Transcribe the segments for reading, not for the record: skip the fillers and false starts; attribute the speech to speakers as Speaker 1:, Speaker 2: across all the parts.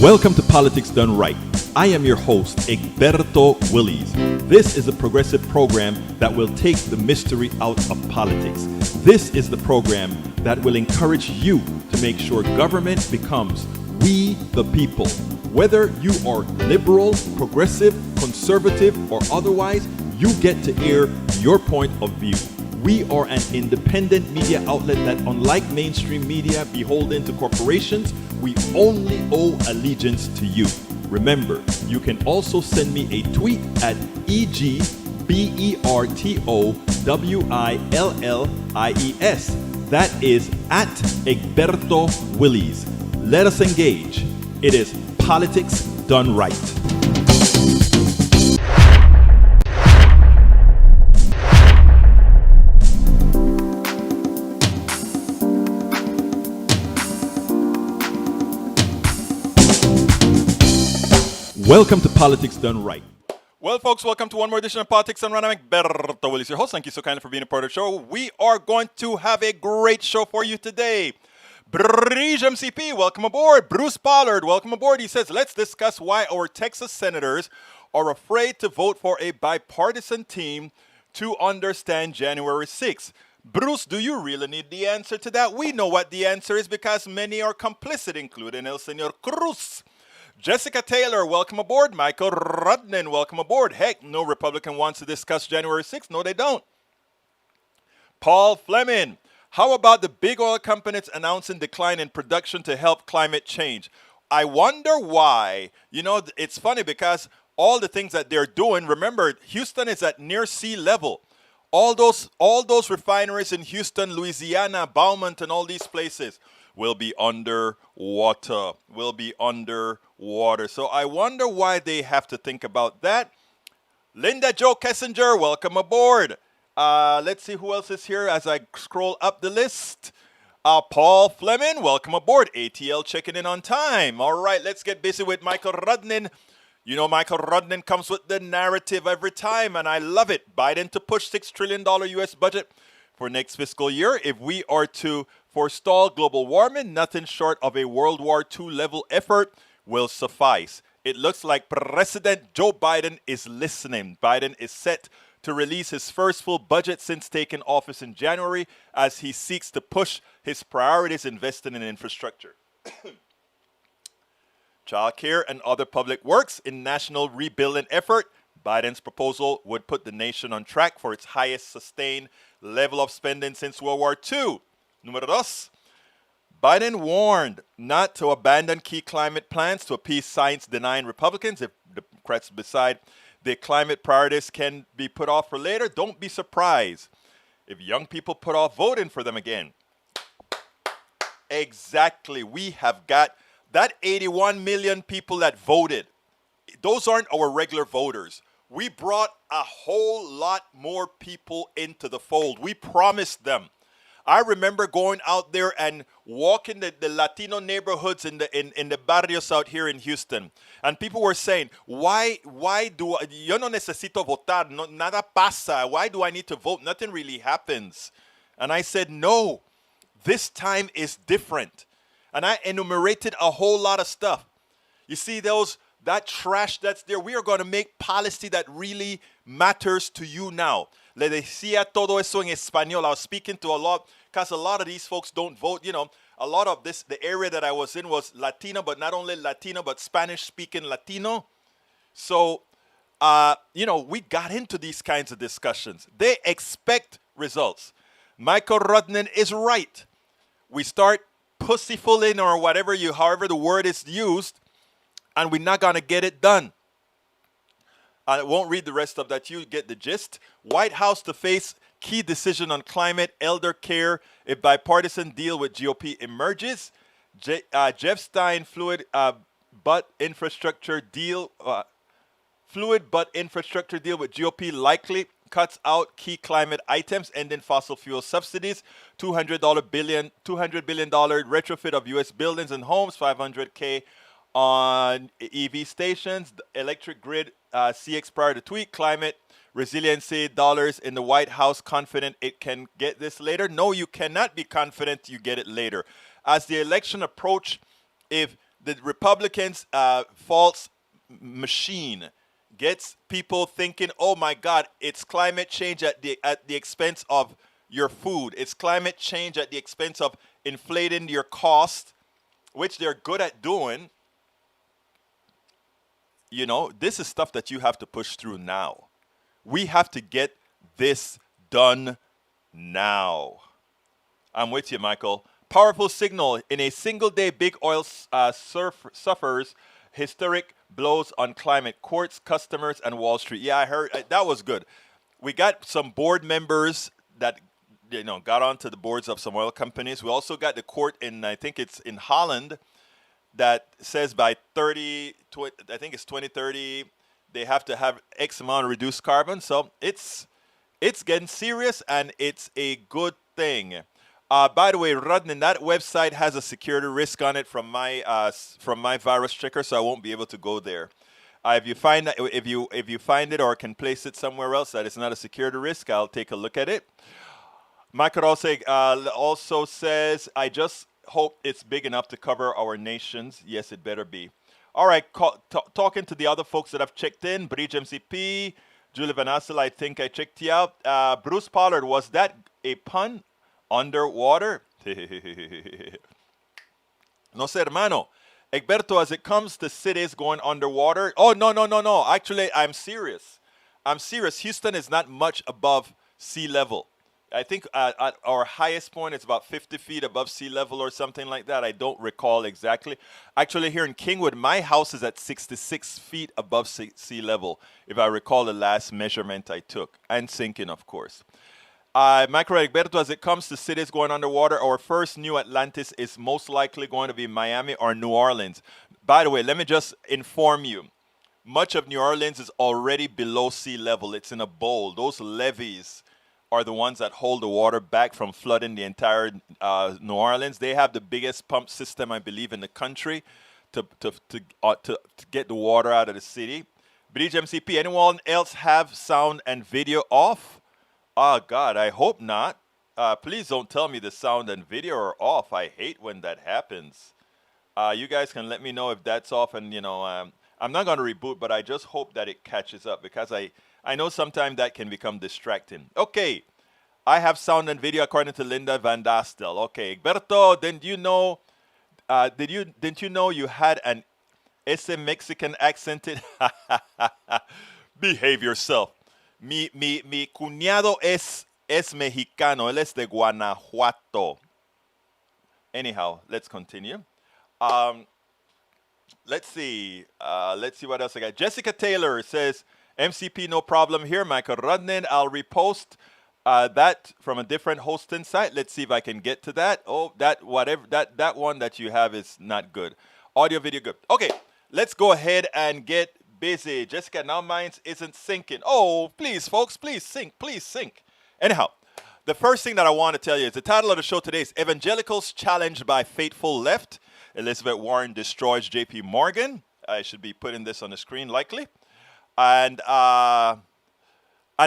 Speaker 1: Welcome to Politics Done Right. I am your host, Egberto Willies. This is a progressive program that will take the mystery out of politics. This is the program that will encourage you to make sure government becomes we the people. Whether you are liberal, progressive, conservative, or otherwise, you get to air your point of view. We are an independent media outlet that, unlike mainstream media beholden to corporations, we only owe allegiance to you. Remember, you can also send me a tweet at EGBERTOWILLIES. That is at Egberto Willies. Let us engage. It is Politics Done Right. Welcome to Politics Done Right. Well, folks, welcome to one more edition of Politics Done Right. I'm Egberto Willies, your host. Thank you so kindly for being a part of the show. We are going to have a great show for you today. Brige MCP, welcome aboard. Bruce Pollard, welcome aboard. He says, let's discuss why our Texas senators are afraid to vote for a bipartisan team to understand January 6th. Bruce, do you really need the answer to that? We know what the answer is because many are complicit, including El Señor Cruz. Jessica Taylor, welcome aboard. Michael Rudnin, welcome aboard. Heck, no Republican wants to discuss January 6th. No, they don't. Paul Fleming, how about the big oil companies announcing decline in production to help climate change? I wonder why. You know, it's funny because all the things that they're doing, remember, Houston is at near sea level. All those refineries in Houston, Louisiana, Beaumont, and all these places will be underwater, So I wonder why they have to think about that. Linda Jo Kessinger, welcome aboard. Let's see who else is here as I scroll up the list. Paul Fleming, welcome aboard. ATL checking in on time. All right, let's get busy with Michael Rudnin. You know, Michael Rudnin comes with the narrative every time, and I love it. Biden to push $6 trillion U.S. budget for next fiscal year. If we are to forestall global warming, nothing short of a World War II level effort will suffice. It looks like President Joe Biden is listening. Biden is set to release his first full budget since taking office in January as he seeks to push his priorities investing in infrastructure, child care, and other public works in national rebuilding effort. Biden's proposal would put the nation on track for its highest sustained level of spending since World War II. Número dos, Biden warned not to abandon key climate plans to appease science-denying Republicans. If Democrats decide their climate priorities can be put off for later, don't be surprised if young people put off voting for them again. Exactly. We have got that 81 million people that voted. Those aren't our regular voters. We brought a whole lot more people into the fold. We promised them. I remember going out there and walking the Latino neighborhoods in the barrios out here in Houston. And people were saying, why do yo no necesito votar, no, nada pasa, why do I need to vote? Nothing really happens. And I said, no, this time is different. And I enumerated a whole lot of stuff. You see that trash that's there, we are going to make policy that really matters to you now. Le decía todo eso en español. I was speaking to a lot, because a lot of these folks don't vote. You know, a lot of this, the area that I was in was Latino, but not only Latino, but Spanish-speaking Latino. So, you know, we got into these kinds of discussions. They expect results. Michael Rudnin is right. We start pussyfooling or however the word is used, and we're not going to get it done. I won't read the rest of that. You get the gist. White House to face key decision on climate, elder care, a bipartisan deal with GOP emerges. Jeff Stein, fluid but infrastructure deal with GOP likely cuts out key climate items, ending fossil fuel subsidies. $200 billion retrofit of U.S. buildings and homes. $500K on EV stations. The electric grid CX prior to tweet. Climate resiliency dollars in the White House confident it can get this later. No, you cannot be confident you get it later. As the election approach, if the Republicans' false machine gets people thinking, oh my God, it's climate change at the expense of your food. It's climate change at the expense of inflating your cost, which they're good at doing. You know, this is stuff that you have to push through now. We have to get this done now. I'm with you, Michael. Powerful signal. In a single day, big oil suffers historic blows on climate. Courts, customers, and Wall Street. Yeah, I heard. That was good. We got some board members that, you know, got onto the boards of some oil companies. We also got the court in, I think it's in Holland, that says by I think it's 2030, they have to have X amount of reduced carbon. So it's getting serious, and it's a good thing. By the way, Rodney, that website has a security risk on it from my virus checker, so I won't be able to go there. If you find that, if you find it or can place it somewhere else that is not a security risk, I'll take a look at it. Michael also says, I just hope it's big enough to cover our nations. Yes, it better be. All right, talking to the other folks that have checked in, Bridge MCP, Julie Van Assel, I think I checked you out. Bruce Pollard, was that a pun? Underwater? No sé, hermano. Egberto, as it comes to cities going underwater. Oh, no. Actually, I'm serious. Houston is not much above sea level. I think at our highest point, it's about 50 feet above sea level or something like that. I don't recall exactly. Actually, here in Kingwood, my house is at 66 feet above sea level, if I recall the last measurement I took. And sinking, of course. Michael Egberto, as it comes to cities going underwater, our first new Atlantis is most likely going to be Miami or New Orleans. By the way, let me just inform you. Much of New Orleans is already below sea level. It's in a bowl. Those levees are the ones that hold the water back from flooding the entire New Orleans. They have the biggest pump system, I believe, in the country to get the water out of the city. Bridge MCP, anyone else have sound and video off? Oh, God, I hope not. Please don't tell me the sound and video are off. I hate when that happens. You guys can let me know if that's off. And, you know, I'm not going to reboot, but I just hope that it catches up because I know sometimes that can become distracting. Okay, I have sound and video according to Linda Van Dastel. Okay, Egberto, didn't you know you had an ese Mexican accented? Behave yourself. Mi cuñado es mexicano. Él es de Guanajuato. Anyhow, let's continue. Let's see what else I got. Jessica Taylor says, MCP, no problem here. Michael Rudnin, I'll repost that from a different hosting site. Let's see if I can get to that. Oh, that one that you have is not good. Audio, video, good. Okay, let's go ahead and get busy. Jessica, now mine isn't syncing. Oh, please, folks, please sync. Anyhow, the first thing that I want to tell you is the title of the show today is Evangelicals Challenged by Faithful Left. Elizabeth Warren destroys J.P. Morgan. I should be putting this on the screen likely. And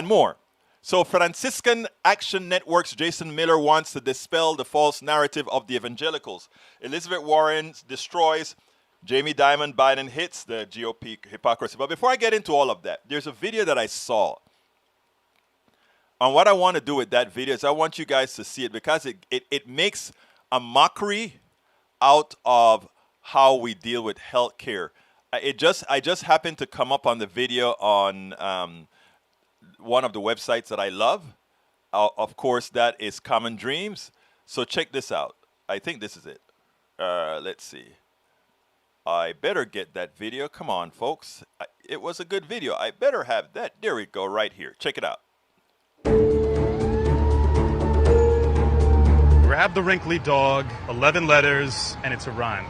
Speaker 1: more. So Franciscan Action Network's Jason Miller wants to dispel the false narrative of the evangelicals. Elizabeth Warren destroys Jamie Dimon, Biden hits the GOP hypocrisy. But before I get into all of that, there's a video that I saw. And what I want to do with that video is I want you guys to see it because it makes a mockery out of how we deal with healthcare. I just happened to come up on the video on one of the websites that I love. Of course, that is Common Dreams. So check this out. I think this is it. Let's see. I better get that video. Come on, folks. It was a good video. I better have that. There we go, right here. Check it out.
Speaker 2: Grab the wrinkly dog, 11 letters, and it's a rhyme.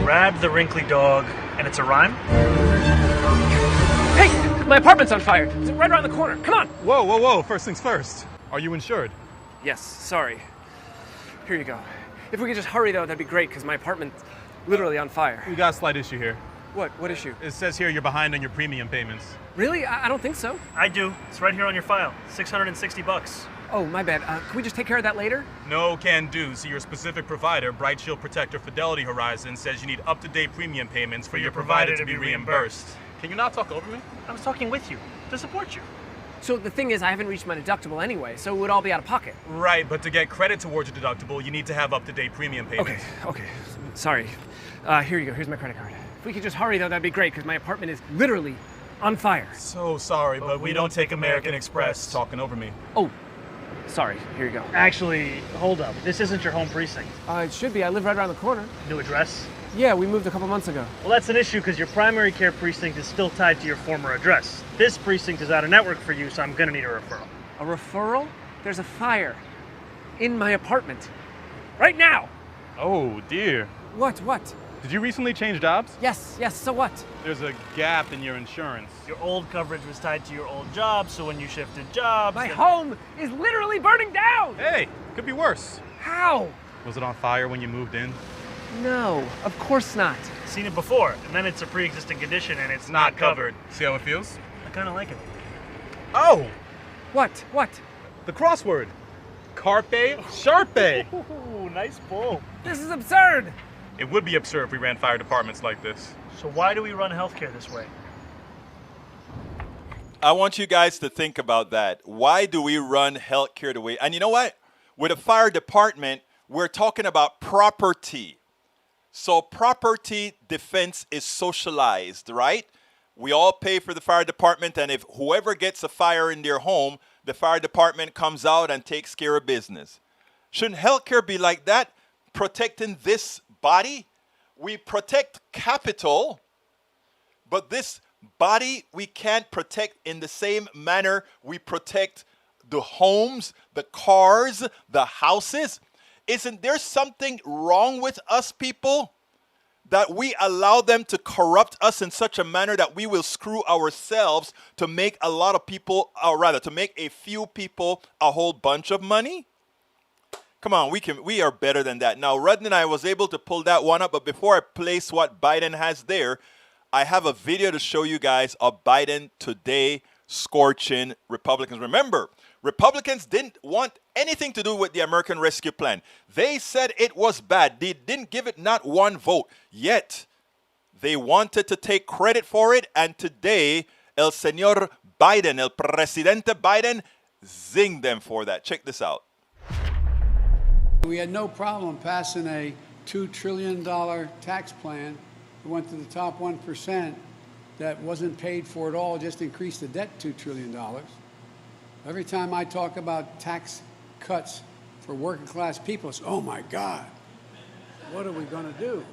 Speaker 3: Grab the wrinkly dog, and it's a rhyme?
Speaker 4: Hey, my apartment's on fire. It's right around the corner. Come on.
Speaker 2: Whoa. First things first. Are you insured?
Speaker 4: Yes, sorry. Here you go. If we could just hurry, though, that'd be great, because my apartment's literally on fire.
Speaker 2: We got a slight issue here.
Speaker 4: What issue?
Speaker 2: It says here you're behind on your premium payments.
Speaker 4: Really? I don't think so.
Speaker 3: I do. It's right here on your file. $660.
Speaker 4: Oh, my bad. Can we just take care of that later?
Speaker 2: No can do. See, your specific provider, Bright Shield Protector Fidelity Horizon, says you need up-to-date premium payments for your provider to be reimbursed. Can you not talk over me?
Speaker 3: I was talking with you to support you.
Speaker 4: So the thing is, I haven't reached my deductible anyway, so it would all be out of pocket.
Speaker 2: Right, but to get credit towards your deductible, you need to have up-to-date premium payments.
Speaker 4: Okay. Sorry. Here you go. Here's my credit card. If we could just hurry, though, that'd be great, because my apartment is literally on fire.
Speaker 2: So sorry, but we don't take American Express. Talking over me.
Speaker 4: Oh, sorry. Here you go.
Speaker 3: Actually, hold up. This isn't your home precinct.
Speaker 4: It should be. I live right around the corner.
Speaker 3: New address?
Speaker 4: Yeah, we moved a couple months ago.
Speaker 3: Well, that's an issue because your primary care precinct is still tied to your former address. This precinct is out of network for you, so I'm gonna need a referral.
Speaker 4: A referral? There's a fire in my apartment. Right now!
Speaker 2: Oh, dear.
Speaker 4: What?
Speaker 2: Did you recently change jobs?
Speaker 4: Yes, so what?
Speaker 2: There's a gap in your insurance.
Speaker 3: Your old coverage was tied to your old job, so when you shifted jobs...
Speaker 4: My home is literally burning down!
Speaker 2: Hey, could be worse.
Speaker 4: How?
Speaker 2: Was it on fire when you moved in?
Speaker 4: No, of course not.
Speaker 3: Seen it before, and then it's a pre-existing condition and it's
Speaker 2: Not covered. See how it feels?
Speaker 3: I kind of like it.
Speaker 2: Oh,
Speaker 4: What?
Speaker 2: the crossword. Carpe Sharpe.
Speaker 3: Ooh, nice pull.
Speaker 4: This is absurd!
Speaker 2: It would be absurd if we ran fire departments like this.
Speaker 3: So why do we run healthcare this way?
Speaker 1: I want you guys to think about that. Why do we run healthcare the way? And you know what? With a fire department, we're talking about property. So property defense is socialized, right? We all pay for the fire department, and if whoever gets a fire in their home, the fire department comes out and takes care of business. Shouldn't healthcare be like that? Protecting this body? We protect capital, but this body we can't protect in the same manner we protect the homes, the cars, the houses. Isn't there something wrong with us people that we allow them to corrupt us in such a manner that we will screw ourselves to make a lot of people, or rather to make a few people a whole bunch of money? Come on, we are better than that. Now, Rudden and I was able to pull that one up, but before I place what Biden has there, I have a video to show you guys of Biden today scorching Republicans. Remember, Republicans didn't want anything to do with the American Rescue Plan. They said it was bad. They didn't give it not one vote. Yet, they wanted to take credit for it. And today, El Señor Biden, El Presidente Biden, zinged them for that. Check this out.
Speaker 5: We had no problem passing a $2 trillion tax plan that went to the top 1% that wasn't paid for at all, just increased the debt $2 trillion. Every time I talk about tax cuts for working class people, it's, oh my God, what are we going to do?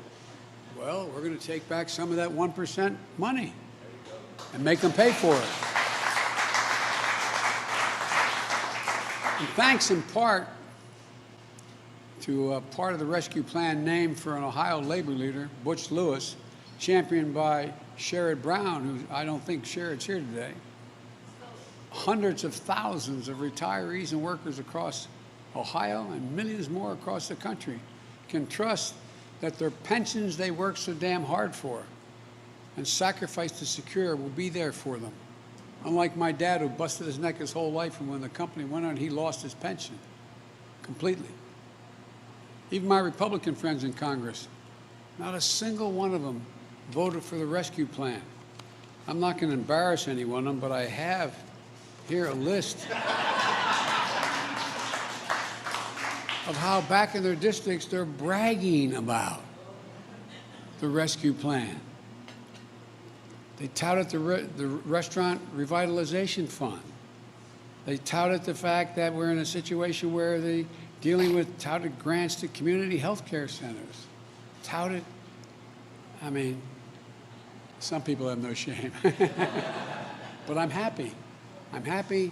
Speaker 5: Well, we're going to take back some of that 1% money and make them pay for it. And thanks in part to part of the rescue plan named for an Ohio labor leader, Butch Lewis, championed by Sherrod Brown, who I don't think Sherrod's here today. Hundreds of thousands of retirees and workers across Ohio and millions more across the country can trust that their pensions they work so damn hard for and sacrificed to secure will be there for them. Unlike my dad, who busted his neck his whole life, and when the company went on, he lost his pension completely. Even my Republican friends in Congress, not a single one of them voted for the rescue plan. I'm not going to embarrass any one of them, but I have here a list of how back in their districts they're bragging about the rescue plan. They touted the restaurant revitalization fund. They touted the fact that we're in a situation where they're dealing with touted grants to community health care centers. Touted, I mean, some people have no shame. But I'm happy. I'm happy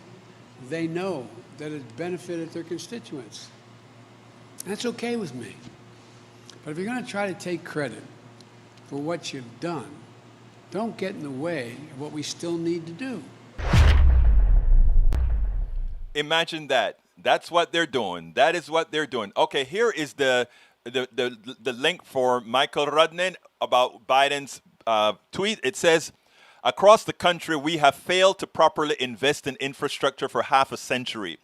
Speaker 5: they know that it benefited their constituents. That's okay with me. But if you're going to try to take credit for what you've done, don't get in the way of what we still need to do.
Speaker 1: Imagine that. That's what they're doing. That is what they're doing. Okay, here is the link for Michael Rudnan about Biden's tweet. It says, across the country, we have failed to properly invest in infrastructure for half a century.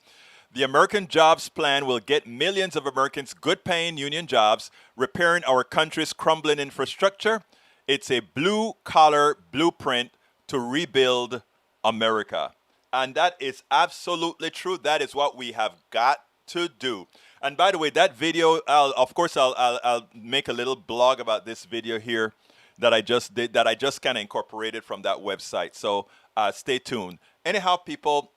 Speaker 1: The American Jobs Plan will get millions of Americans good paying union jobs, repairing our country's crumbling infrastructure. It's a blue collar blueprint to rebuild America. And that is absolutely true. That is what we have got to do. And by the way, that video, I'll make a little blog about this video here that I just did, that I just kind of incorporated from that website. So stay tuned. Anyhow, people,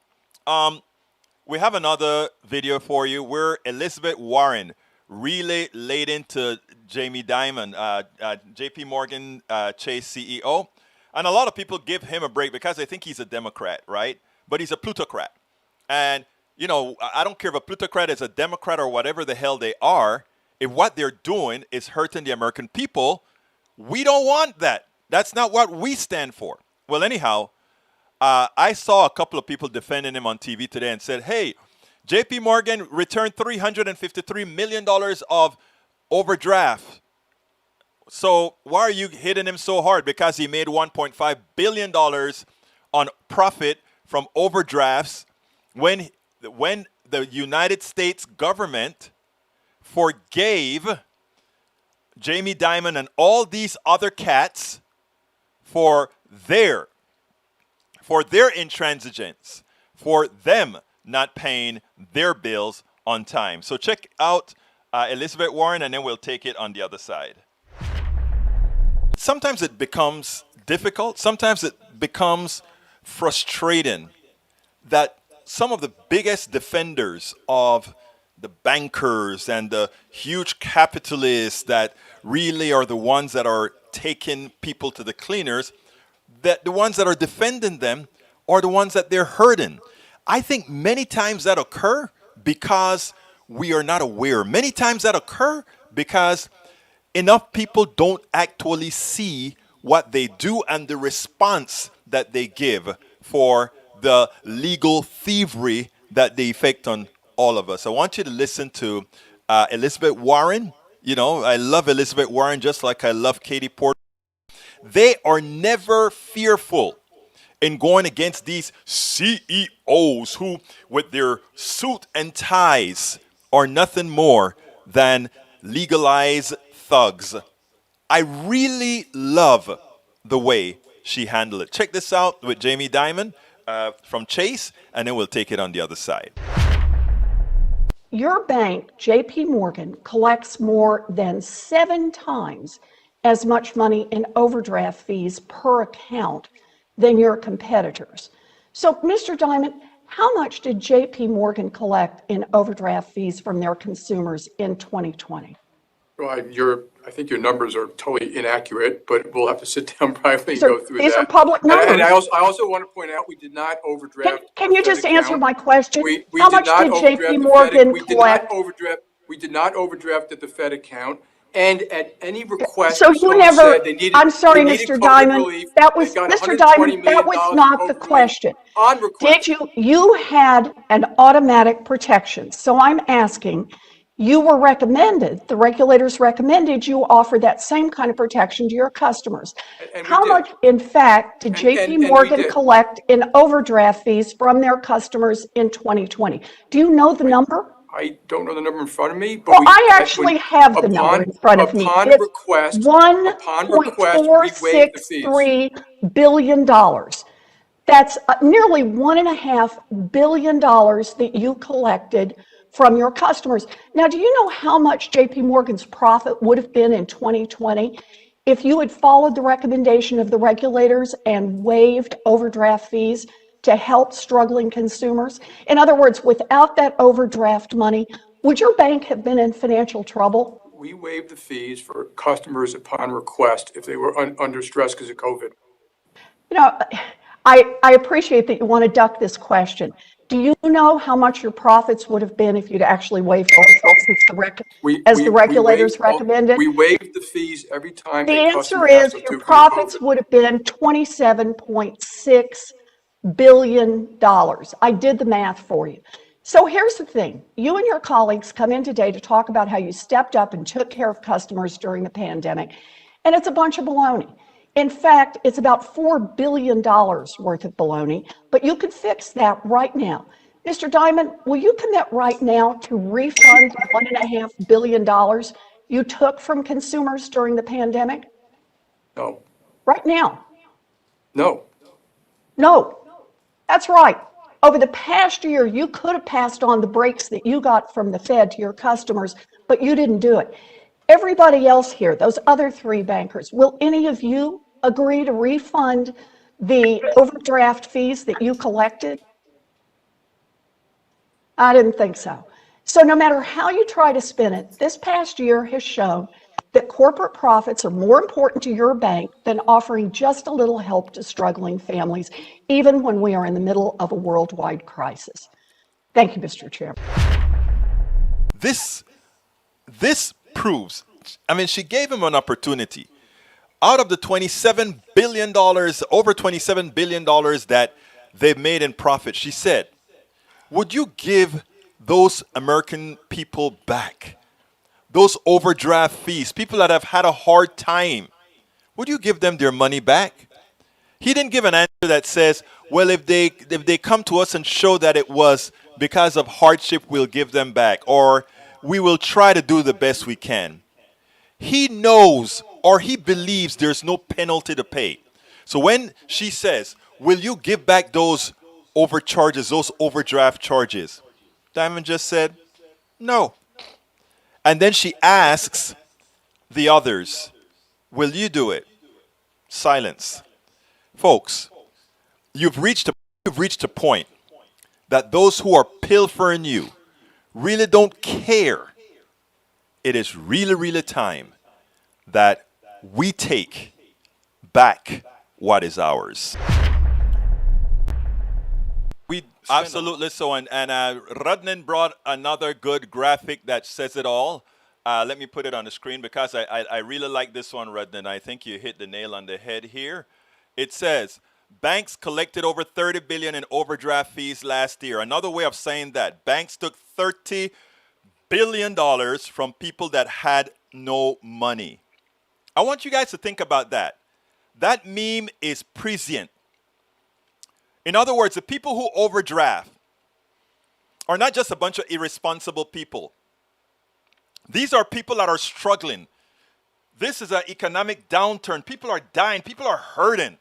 Speaker 1: we have another video for you where Elizabeth Warren really laid into Jamie Dimon, JP Morgan Chase CEO. And a lot of people give him a break because they think he's a Democrat, right? But he's a plutocrat. And, you know, I don't care if a plutocrat is a Democrat or whatever the hell they are. If what they're doing is hurting the American people, we don't want that. That's not what we stand for. Well, anyhow, I saw a couple of people defending him on TV today and said, hey, JP Morgan returned $353 million of overdraft. So why are you hitting him so hard? Because he made $1.5 billion on profit from overdrafts when the United States government forgave Jamie Dimon and all these other cats for their intransigence, for them not paying their bills on time. So check out Elizabeth Warren, and then we'll take it on the other side. Sometimes it becomes difficult. Sometimes it becomes frustrating that some of the biggest defenders of the bankers and the huge capitalists that really are the ones that are taking people to the cleaners, that the ones that are defending them are the ones that they're hurting. I think many times that occur because we are not aware. Many times that occur because enough people don't actually see what they do and the response that they give for the legal thievery that they effect on all of us. I want you to listen to Elizabeth Warren. You know, I love Elizabeth Warren just like I love Katie Porter. They are never fearful in going against these CEOs who, with their suit and ties, are nothing more than legalized thugs. I really love the way she handled it. Check this out with Jamie Dimon from Chase, and then we'll take it on the other side.
Speaker 6: Your bank, JP Morgan, collects more than 7 times as much money in overdraft fees per account than your competitors. So, Mr. Dimon, how much did JP Morgan collect in overdraft fees from their consumers in 2020?
Speaker 7: Well, I think your numbers are totally inaccurate, but we'll have to sit down privately and go through that.
Speaker 6: These are public numbers.
Speaker 7: And I also want to point out we did not overdraft.
Speaker 6: Can you just answer my question?
Speaker 7: We
Speaker 6: How
Speaker 7: did
Speaker 6: much
Speaker 7: not
Speaker 6: did
Speaker 7: overdraft
Speaker 6: JP
Speaker 7: the
Speaker 6: Morgan
Speaker 7: Fed.
Speaker 6: collect?
Speaker 7: We did not overdraft at the Fed account. And at any request,
Speaker 6: So you never,
Speaker 7: said they needed,
Speaker 6: I'm sorry,
Speaker 7: they needed
Speaker 6: Mr.
Speaker 7: COVID
Speaker 6: Dimon,
Speaker 7: relief.
Speaker 6: that was,
Speaker 7: They got
Speaker 6: Mr.
Speaker 7: $120
Speaker 6: Dimon, that was
Speaker 7: million
Speaker 6: not the
Speaker 7: COVID
Speaker 6: question.
Speaker 7: relief on request.
Speaker 6: Did you had an automatic protection. So I'm asking, you were recommended, the regulators recommended you offer that same kind of protection to your customers.
Speaker 7: And we
Speaker 6: How
Speaker 7: did.
Speaker 6: much, in fact, did
Speaker 7: And
Speaker 6: JP
Speaker 7: we
Speaker 6: Morgan
Speaker 7: did.
Speaker 6: collect in overdraft fees from their customers in 2020? Do you know the number?
Speaker 7: I don't know the number in front of me, but
Speaker 6: Well, I actually have the number in front of me.
Speaker 7: Upon
Speaker 6: It's
Speaker 7: request, we waived the fees.
Speaker 6: $1.463 billion. That's nearly $1.5 billion that you collected from your customers. Now, do you know how much JP Morgan's profit would have been in 2020 if you had followed the recommendation of the regulators and waived overdraft fees to help struggling consumers? In other words, without that overdraft money, would your bank have been in financial trouble?
Speaker 7: We waived the fees for customers upon request if they were under stress because of COVID.
Speaker 6: You know, I appreciate that you want to duck this question. Do you know how much your profits would have been if you'd actually waived as the regulators recommended?
Speaker 7: We waived the fees every time
Speaker 6: The
Speaker 7: a
Speaker 6: answer
Speaker 7: customer
Speaker 6: is
Speaker 7: asked us
Speaker 6: your
Speaker 7: to
Speaker 6: profits
Speaker 7: for COVID.
Speaker 6: would have been $27.6 billion. I did the math for you. So here's the thing. You and your colleagues come in today to talk about how you stepped up and took care of customers during the pandemic, and it's a bunch of baloney. In fact, it's about $4 billion worth of baloney, but you could fix that right now. Mr. Dimon, will you commit right now to refund the $1.5 billion you took from consumers during the pandemic?
Speaker 7: No,
Speaker 6: Right now.
Speaker 7: no.
Speaker 6: No, that's right. Over the past year, you could have passed on the breaks that you got from the Fed to your customers, but you didn't do it. Everybody else here, those other three bankers, will any of you agree to refund the overdraft fees that you collected? I didn't think so. So no matter how you try to spin it, this past year has shown that corporate profits are more important to your bank than offering just a little help to struggling families, even when we are in the middle of a worldwide crisis. Thank you, Mr. Chairman.
Speaker 1: This proves, I mean, she gave him an opportunity. Out of the $27 billion, over $27 billion that they've made in profit, she said, would you give those American people back? Those overdraft fees, people that have had a hard time, would you give them their money back? He didn't give an answer that says, well, if they come to us and show that it was because of hardship, we'll give them back, or we will try to do the best we can. He knows, or he believes, there's no penalty to pay. So when she says, will you give back those overcharges, those overdraft charges? Dimon just said, no. And then she asks the others, will you do it? Silence. Folks, you've reached a point that those who are pilfering you really don't care. It is really, really time that we take back what is ours. We absolutely so, and Rudnan brought another good graphic that says it all. Let me put it on the screen because I really like this one, Rudnan. I think you hit the nail on the head here. It says, banks collected over $30 billion in overdraft fees last year. Another way of saying that, banks took $30 billion from people that had no money. I want you guys to think about that. That meme is prescient. In other words, the people who overdraft are not just a bunch of irresponsible people. These are people that are struggling. This is an economic downturn. People are dying. People are hurting.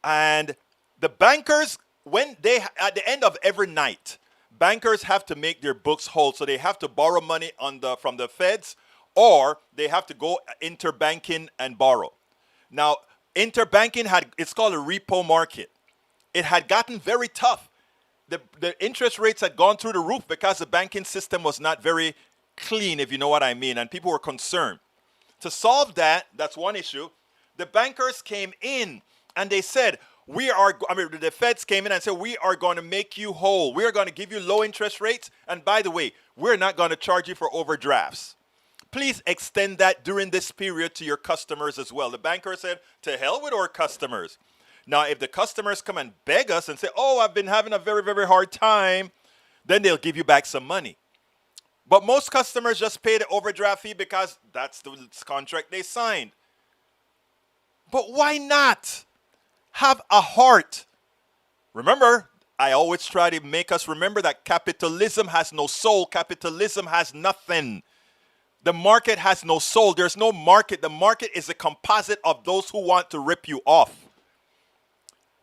Speaker 1: And the bankers, when they, at the end of every night, bankers have to make their books whole. So they have to borrow money from the feds, or they have to go interbanking and borrow. Now, interbanking it's called a repo market. It had gotten very tough. The interest rates had gone through the roof because the banking system was not very clean, if you know what I mean, and people were concerned. To solve that, that's one issue. The bankers came in and they said, the feds came in and said, we are going to make you whole. We are going to give you low interest rates. And by the way, we're not going to charge you for overdrafts. Please extend that during this period to your customers as well. The banker said, to hell with our customers. Now, if the customers come and beg us and say, oh, I've been having a very, very hard time, then they'll give you back some money. But most customers just pay the overdraft fee because that's the contract they signed. But why not have a heart? Remember, I always try to make us remember that capitalism has no soul. Capitalism has nothing. The market has no soul. There's no market. The market is a composite of those who want to rip you off.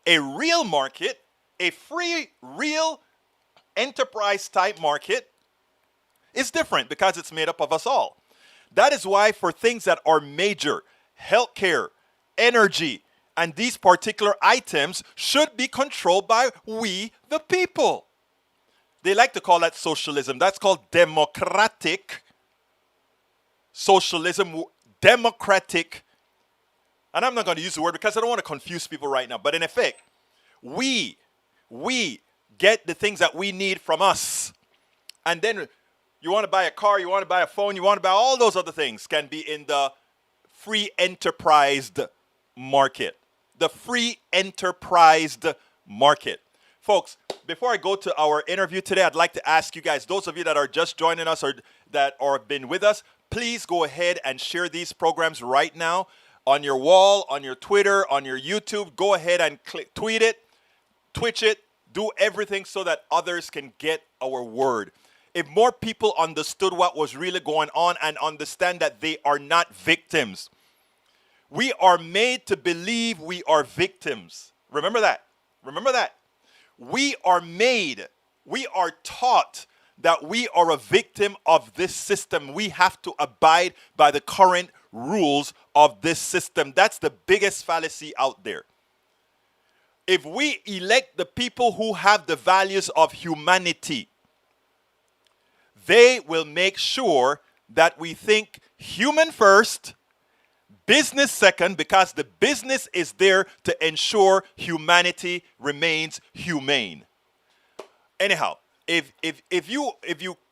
Speaker 1: A real market, a free, real enterprise type market is different because it's made up of us all. That is why for things that are major, healthcare, energy, and these particular items should be controlled by we, the people. They like to call that socialism. That's called democratic socialism, democratic. And I'm not going to use the word because I don't want to confuse people right now. But in effect, we get the things that we need from us. And then you want to buy a car, you want to buy a phone, you want to buy all those other things can be in the free enterprised market. The free enterprised market. Folks, before I go to our interview today, I'd like to ask you guys, those of you that are just joining us or that are been with us, please go ahead and share these programs right now on your wall, on your Twitter, on your YouTube. Go ahead and tweet it, Twitch it, do everything so that others can get our word. If more people understood what was really going on and understand that they are not victims. We are made to believe we are victims. Remember that. Remember that. We are taught that we are a victim of this system. We have to abide by the current rules of this system. That's the biggest fallacy out there. If we elect the people who have the values of humanity, they will make sure that we think human first, business second, because the business is there to ensure humanity remains humane. Anyhow, if you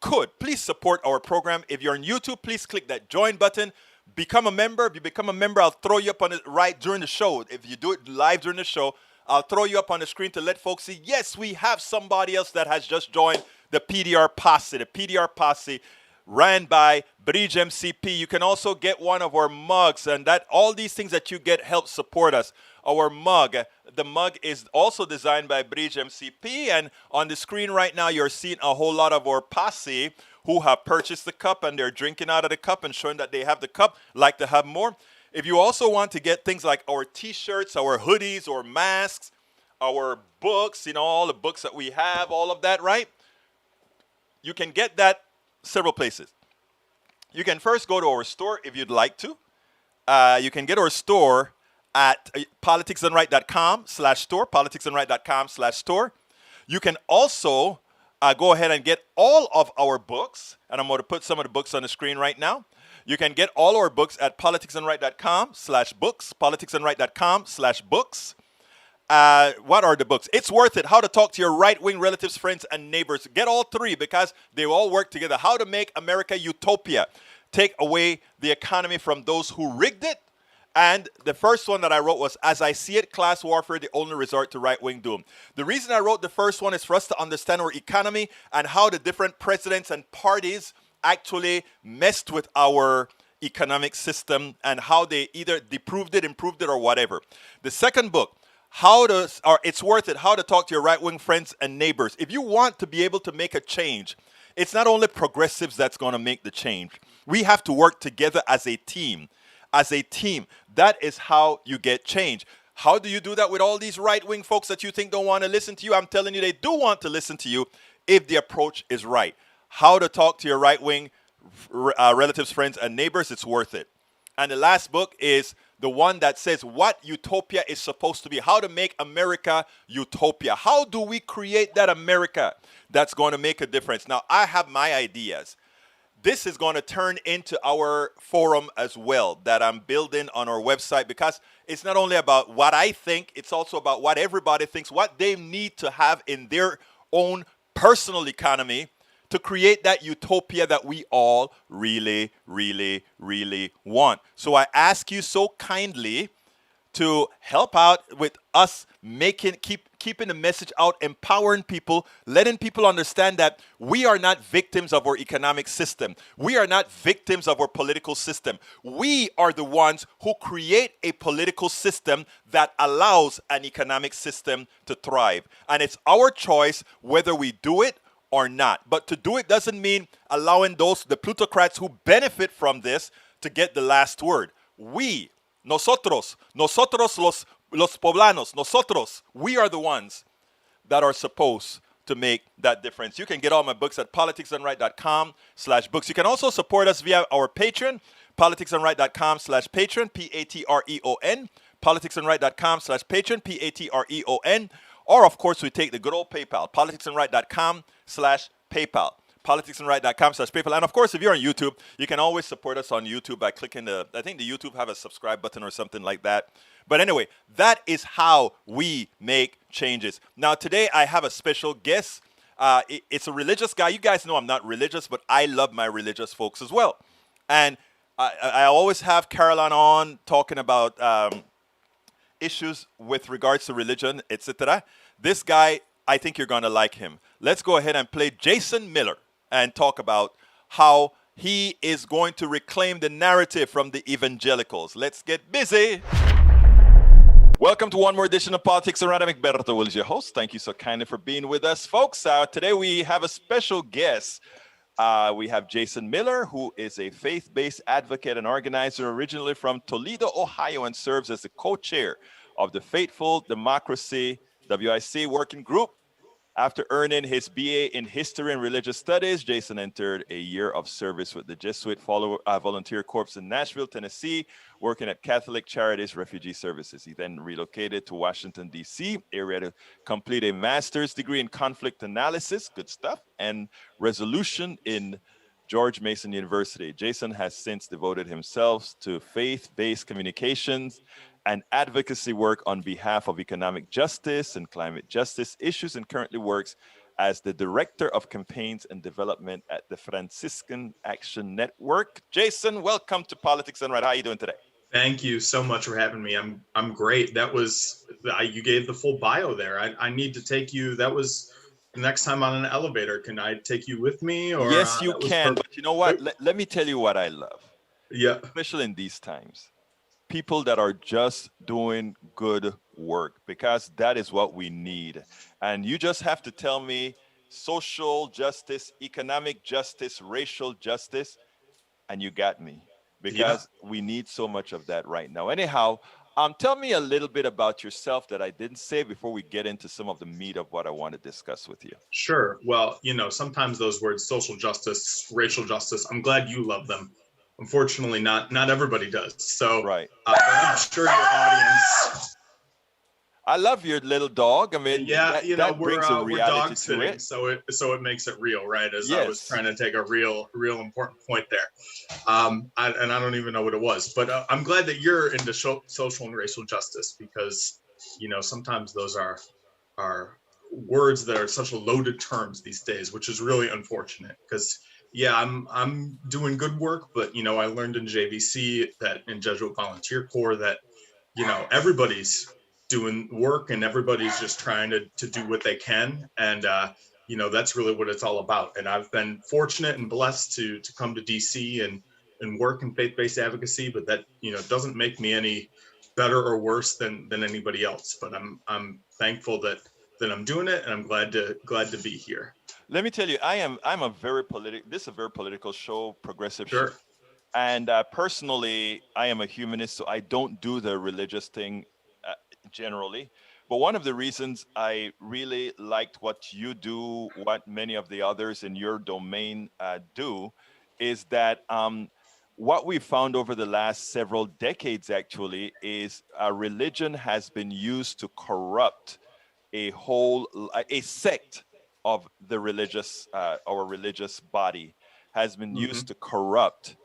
Speaker 1: could, please support our program. If you're on YouTube, please click that join button. Become a member. If you become a member, I'll throw you up on it right during the show. If you do it live during the show, I'll throw you up on the screen to let folks see, yes, we have somebody else that has just joined the PDR Posse. The PDR Posse ran by Bridge MCP. You can also get one of our mugs, and that all these things that you get help support us. Our mug, the mug is also designed by Bridge MCP, and on the screen right now you're seeing a whole lot of our posse who have purchased the cup, and they're drinking out of the cup and showing that they have the cup, like to have more. If you also want to get things like our t-shirts, our hoodies, or masks, our books, all the books that we have, all of that, right? You can get that several places. You can first go to our store if you'd like to. You can get our store at politicsandright.com/store, politicsandright.com/store. You can also go ahead and get all of our books, and I'm going to put some of the books on the screen right now. You can get all our books at politicsandright.com/books, politicsandright.com/books. What are the books? It's Worth It. How to Talk to Your Right-Wing Relatives, Friends, and Neighbors. Get all three because they all work together. How to Make America Utopia. Take away the economy from those who rigged it. And the first one that I wrote was, As I See It, Class Warfare, the Only Resort to Right-Wing Doom. The reason I wrote the first one is for us to understand our economy and how the different presidents and parties actually messed with our economic system and how they either improved it, or whatever. The second book, It's Worth It, How to Talk to Your Right-Wing Friends and Neighbors. If you want to be able to make a change, it's not only progressives that's going to make the change. We have to work together as a team. As a team, that is how you get change. How do you do that with all these right-wing folks that you think don't want to listen to you? I'm telling you, they do want to listen to you if the approach is right. How to talk to your right-wing relatives, friends, and neighbors. It's worth it. And the last book is the one that says what utopia is supposed to be. How to make America utopia. How do we create that America that's going to make a difference? Now, I have my ideas. This is going to turn into our forum as well that I'm building on our website, because it's not only about what I think, it's also about what everybody thinks, what they need to have in their own personal economy to create that utopia that we all really, really, really want. So I ask you so kindly to help out with us keeping the message out, empowering people, letting people understand that we are not victims of our economic system. We are not victims of our political system. We are the ones who create a political system that allows an economic system to thrive. And it's our choice whether we do it or not. But to do it doesn't mean allowing the plutocrats who benefit from this to get the last word. We, nosotros los poblanos, nosotros, we are the ones that are supposed to make that difference. You can get all my books at politicsandright.com/books. You can also support us via our Patreon, politicsandright.com/patreon, Patreon, politicsandright.com/patreon, Patreon. Or, of course, we take the good old PayPal, politicsandright.com/PayPal. politicsandright.com/PayPal. And of course, if you're on YouTube, you can always support us on YouTube by clicking I think the YouTube have a subscribe button or something like that. But anyway, that is how we make changes. Now, today I have a special guest. It's a religious guy. You guys know I'm not religious, but I love my religious folks as well. And I always have Caroline on talking about issues with regards to religion, etc. This guy, I think you're going to like him. Let's go ahead and play Jason Miller and talk about how he is going to reclaim the narrative from the evangelicals. Let's get busy. Welcome to one more edition of Politics Around. I'm Egberto Wills, your host. Thank you so kindly for being with us, folks. Today we have a special guest. We have Jason Miller, who is a faith-based advocate and organizer originally from Toledo, Ohio, and serves as the co-chair of the Faithful Democracy WIC Working Group. After earning his BA in History and Religious Studies, Jason entered a year of service with the Jesuit Volunteer Corps in Nashville, Tennessee, working at Catholic Charities Refugee Services. He then relocated to Washington, D.C. area to complete a master's degree in conflict analysis, good stuff, and resolution in George Mason University. Jason has since devoted himself to faith-based communications and advocacy work on behalf of economic justice and climate justice issues, and currently works as the Director of Campaigns and Development at the Franciscan Action Network. Jason, welcome to Politics and Right. How are you doing today?
Speaker 8: Thank you so much for having me. I'm great. That was, you gave the full bio there. I need to take you, that was the next time on an elevator. Can I take you with me? Or
Speaker 1: yes, you can, but you know what? Let me tell you what I love.
Speaker 8: Yeah.
Speaker 1: Especially in these times. People that are just doing good work, because that is what we need. And you just have to tell me social justice, economic justice, racial justice, and you got me, because we need so much of that right now. Anyhow, tell me a little bit about yourself that I didn't say before we get into some of the meat of what I want to discuss with you.
Speaker 8: Sure. Well, you know, sometimes those words, social justice, racial justice, I'm glad you love them. Unfortunately, not everybody does. So
Speaker 1: right.
Speaker 8: I'm sure your audience.
Speaker 1: I love your little dog. I mean,
Speaker 8: yeah,
Speaker 1: that,
Speaker 8: you know,
Speaker 1: that brings a
Speaker 8: we're
Speaker 1: reality
Speaker 8: dog
Speaker 1: to it.
Speaker 8: So it makes it real, right? As
Speaker 1: yes.
Speaker 8: I was trying to take a real important point there, and I don't even know what it was, but I'm glad that you're into social and racial justice, because you know sometimes those are words that are such loaded terms these days, which is really unfortunate. Because yeah, I'm doing good work, but you know I learned in JVC that in Jesuit Volunteer Corps that you know everybody's doing work and everybody's just trying to do what they can, and you know that's really what it's all about. And I've been fortunate and blessed to come to DC and work in faith-based advocacy, but that you know doesn't make me any better or worse than anybody else. But I'm thankful that I'm doing it, and I'm glad to be here.
Speaker 1: Let me tell you, I'm a very political. This is a very political show, progressive
Speaker 8: Sure.
Speaker 1: show. And personally, I am a humanist, so I don't do the religious thing generally. But one of the reasons I really liked what you do, what many of the others in your domain do, is that what we found over the last several decades actually is religion has been used to corrupt a sect of the religious, our religious body has been used to corrupt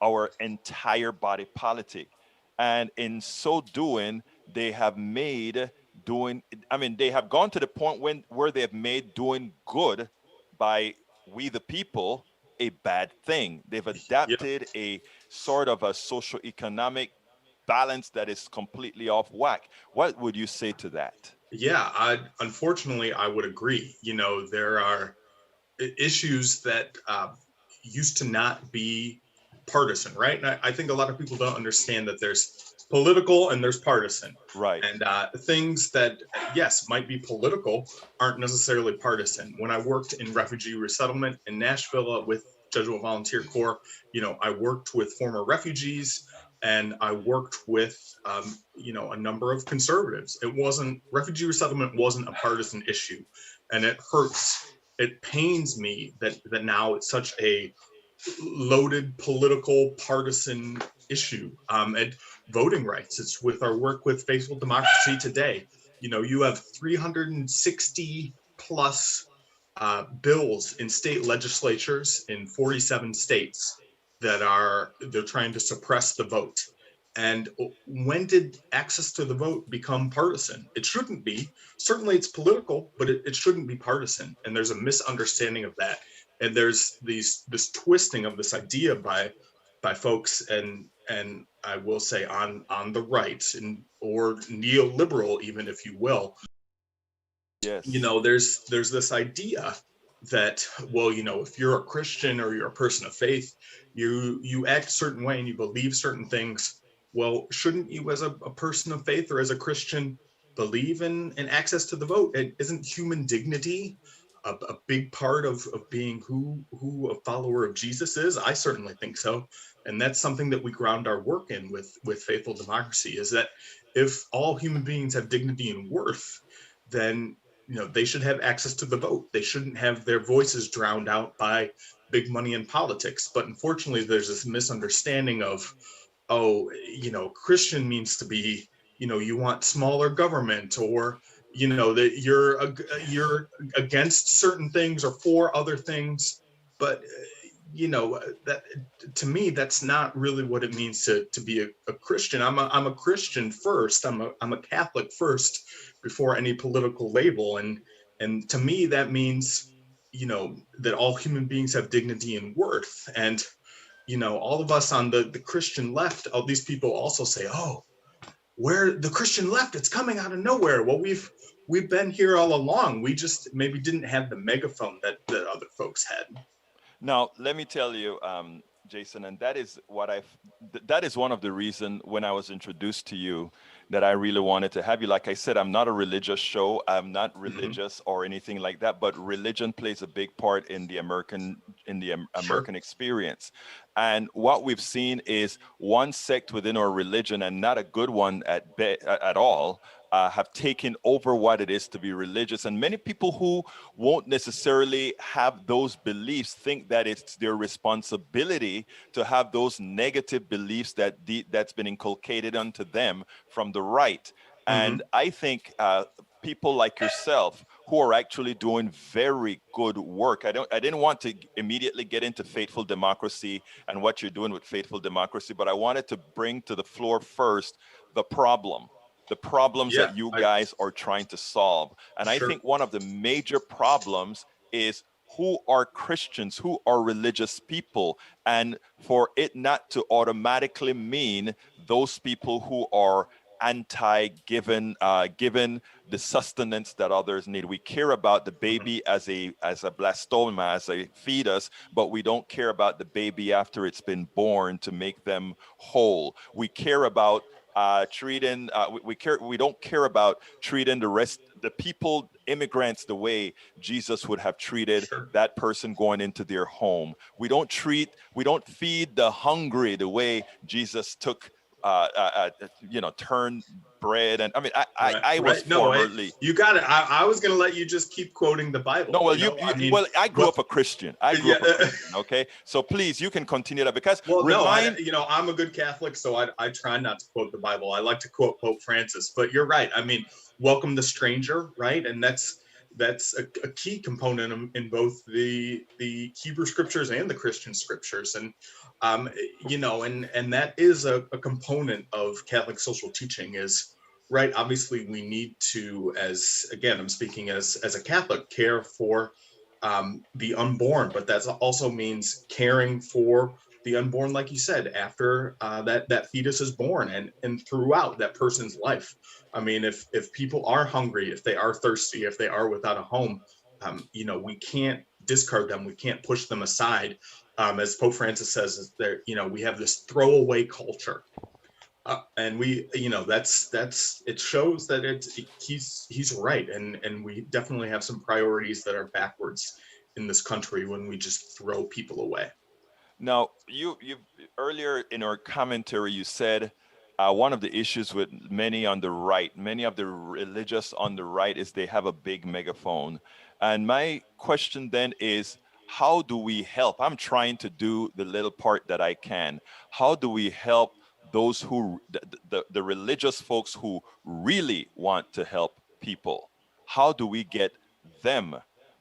Speaker 1: our entire body politic. And in so doing, they have made they have gone to the point where they have made doing good by we the people a bad thing. They've adapted a sort of a socio-economic balance that is completely off whack. What would you say to that?
Speaker 8: Yeah, unfortunately, I would agree. You know, there are issues that used to not be partisan, right? And I think a lot of people don't understand that there's political and there's partisan.
Speaker 1: Right.
Speaker 8: And things that, yes, might be political aren't necessarily partisan. When I worked in refugee resettlement in Nashville with Jesuit Volunteer Corps, you know, I worked with former refugees, and I worked with, you know, a number of conservatives. Refugee resettlement wasn't a partisan issue, and it hurts. It pains me that now it's such a loaded political partisan issue. And voting rights, it's with our work with Faithful Democracy Today. You know, you have 360 plus bills in state legislatures in 47 states that they're trying to suppress the vote. And when did access to the vote become partisan? It shouldn't be. Certainly it's political, but it shouldn't be partisan. And there's a misunderstanding of that. And there's this twisting of this idea by folks and I will say on the right or neoliberal, even, if you will.
Speaker 1: Yes.
Speaker 8: You know, there's this idea that, well, you know, if you're a Christian or you're a person of faith, you act a certain way and you believe certain things, well, shouldn't you as a person of faith or as a Christian believe in access to the vote? And isn't human dignity a big part of being who a follower of Jesus is? I certainly think so. And that's something that we ground our work in with faithful democracy, is that if all human beings have dignity and worth, then they should have access to the vote. They shouldn't have their voices drowned out by big money in politics. But unfortunately, there's this misunderstanding of, oh, Christian means to be, you want smaller government, or that you're against certain things or for other things. But that, to me, that's not really what it means to be a Christian. I'm a Christian first. I'm a Catholic first before any political label. And to me, that means that all human beings have dignity and worth. And all of us on the Christian left, all these people also say, oh, where the Christian left, it's coming out of nowhere. Well, we've been here all along. We just maybe didn't have the megaphone that other folks had.
Speaker 1: Now, let me tell you, Jason, and that is that is one of the reasons when I was introduced to you that I really wanted to have you. Like I said, I'm not a religious show. I'm not religious or anything like that, but religion plays a big part in the American experience. And what we've seen is one sect within our religion, and not a good one at all, have taken over what it is to be religious. And many people who won't necessarily have those beliefs think that it's their responsibility to have those negative beliefs that's been inculcated onto them from the right. And I think people like yourself who are actually doing very good work. I didn't want to immediately get into faithful democracy and what you're doing with faithful democracy, but I wanted to bring to the floor first the problems that you guys are trying to solve. And I think one of the major problems is who are Christians, who are religious people, and for it not to automatically mean those people who are given the sustenance that others need. We care about the baby as a blastoma, as a fetus, but we don't care about the baby after it's been born to make them whole. We care about we don't care about treating the people, immigrants, the way Jesus would have treated that person going into their home. We don't feed the hungry the way Jesus took turn bread. And I mean, I was formerly.
Speaker 8: You got it. I was going to let you just keep quoting the Bible.
Speaker 1: No, well, I grew up a Christian. Okay, so please, you can continue that, because
Speaker 8: I'm a good Catholic, so I try not to quote the Bible. I like to quote Pope Francis, but you're right. I mean, welcome the stranger, right? And that's a key component in both the Hebrew scriptures and the Christian scriptures. And and that is a component of Catholic social teaching, is right. Obviously, we need to, I'm speaking as a Catholic, care for the unborn, but that also means caring for the unborn, like you said, after that fetus is born and throughout that person's life. I mean, if people are hungry, if they are thirsty, if they are without a home, we can't discard them. We can't push them aside. As Pope Francis says, we have this throwaway culture. And it shows that he's right. And we definitely have some priorities that are backwards in this country when we just throw people away.
Speaker 1: Now, you earlier in our commentary, you said one of the issues with many of the religious on the right, is they have a big megaphone. And my question then is, how do we help? I'm trying to do the little part that I can. How do we help those the religious folks who really want to help people? How do we get them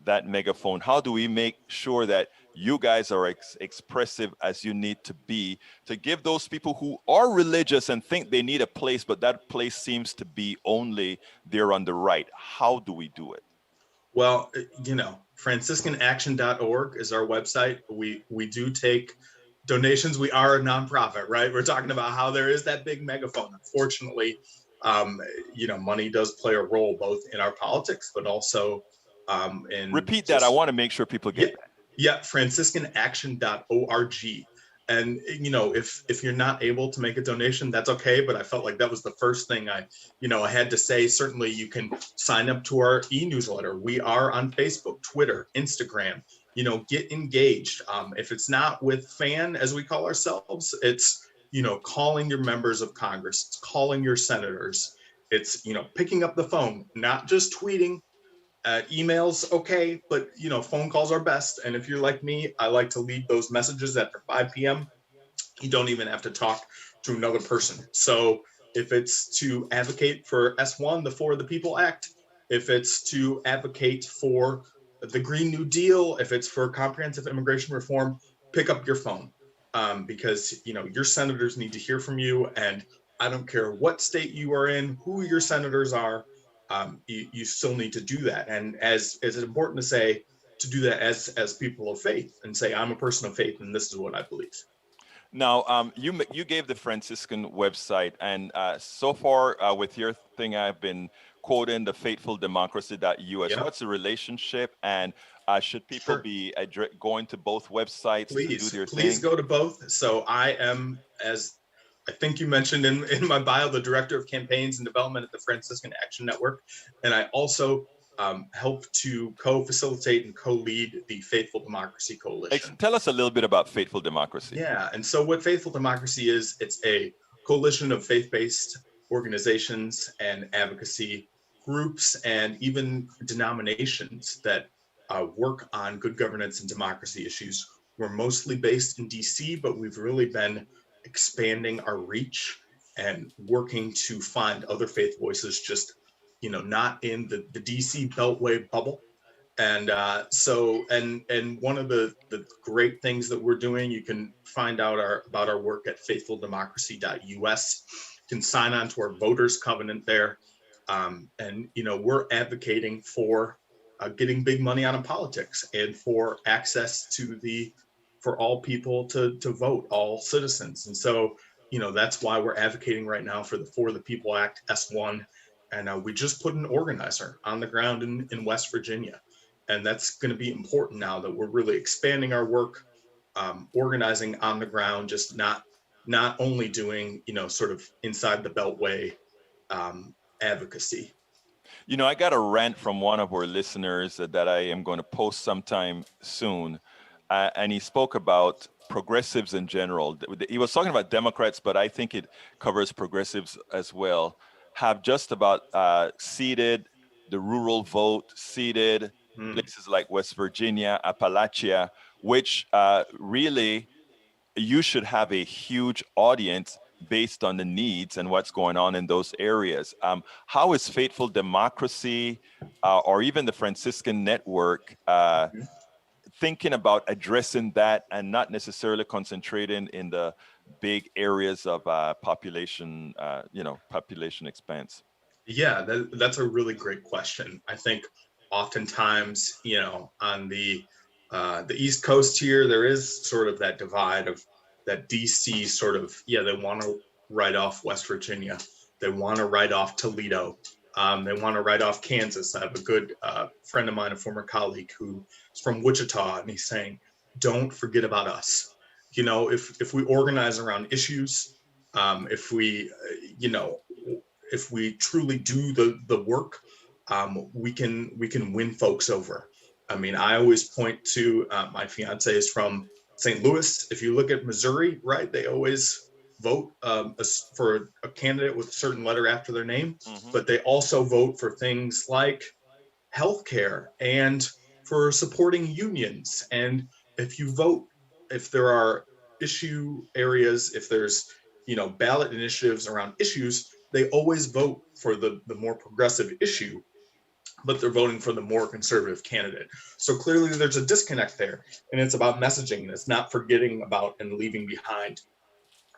Speaker 1: that megaphone? How do we make sure that you guys are expressive as you need to be, to give those people who are religious and think they need a place, but that place seems to be only there on the right? How do we do it?
Speaker 8: Well, FranciscanAction.org is our website. We do take donations. We are a nonprofit, right? We're talking about how there is that big megaphone. Unfortunately, money does play a role both in our politics, but also in.
Speaker 1: Repeat that. I want to make sure people get that.
Speaker 8: Yeah, FranciscanAction.org. And if you're not able to make a donation, that's okay. But I felt like that was the first thing I had to say. Certainly, you can sign up to our e-newsletter. We are on Facebook, Twitter, Instagram. Get engaged. If it's not with FAN, as we call ourselves, it's calling your members of Congress, it's calling your senators, it's picking up the phone, not just tweeting. Emails, okay, but phone calls are best. And if you're like me, I like to leave those messages after 5 p.m. You don't even have to talk to another person. So if it's to advocate for S1, the For the People Act, if it's to advocate for the Green New Deal, if it's for comprehensive immigration reform, pick up your phone, because your senators need to hear from you. And I don't care what state you are in, who your senators are, you still need to do that. And as it's important to say, to do that as people of faith, and say, I'm a person of faith and this is what I believe.
Speaker 1: Now, you gave the Franciscan website, and so far with your thing, I've been quoting the faithfuldemocracy.us.
Speaker 8: Yeah.
Speaker 1: What's the relationship, and should people
Speaker 8: Sure.
Speaker 1: be going to both websites to do their
Speaker 8: Please
Speaker 1: thing?
Speaker 8: go to both. So I am, as I think you mentioned in my bio, the Director of Campaigns and Development at the Franciscan Action Network. And I also help to co-facilitate and co-lead the Faithful Democracy Coalition.
Speaker 1: Tell us a little bit about Faithful Democracy.
Speaker 8: Yeah, and so what Faithful Democracy is, it's a coalition of faith-based organizations and advocacy groups and even denominations that work on good governance and democracy issues. We're mostly based in DC, but we've really been expanding our reach and working to find other faith voices, just not in the DC Beltway bubble. And and one of the great things that we're doing, you can find out about our work at faithfuldemocracy.us. You can sign on to our voters covenant there. And we're advocating for getting big money out of politics and for access for all people to vote, all citizens. And so that's why we're advocating right now for the For the People Act, S1. And we just put an organizer on the ground in West Virginia. And that's going to be important now that we're really expanding our work, organizing on the ground, just not only doing, sort of inside the Beltway advocacy.
Speaker 1: I got a rant from one of our listeners that I am going to post sometime soon. And he spoke about progressives in general. He was talking about Democrats, but I think it covers progressives as well, have just about ceded the rural vote, ceded places like West Virginia, Appalachia, which really you should have a huge audience based on the needs and what's going on in those areas. How is Faithful Democracy or even the Franciscan Network thinking about addressing that and not necessarily concentrating in the big areas of population expanse?
Speaker 8: Yeah, that's a really great question. I think oftentimes, on the East Coast here, there is sort of that divide of that DC sort of, they want to write off West Virginia. They want to write off Toledo. They want to write off Kansas. I have a good friend of mine, a former colleague who's from Wichita, and he's saying, don't forget about us. If we organize around issues, if we, if we truly do the work, we can win folks over. I mean, I always point to my fiance is from St. Louis. If you look at Missouri, right, they always vote for a candidate with a certain letter after their name, but they also vote for things like healthcare and for supporting unions. And if you vote, if there are issue areas, if there's ballot initiatives around issues, they always vote for the more progressive issue, but they're voting for the more conservative candidate. So clearly there's a disconnect there, and it's about messaging, and it's not forgetting about and leaving behind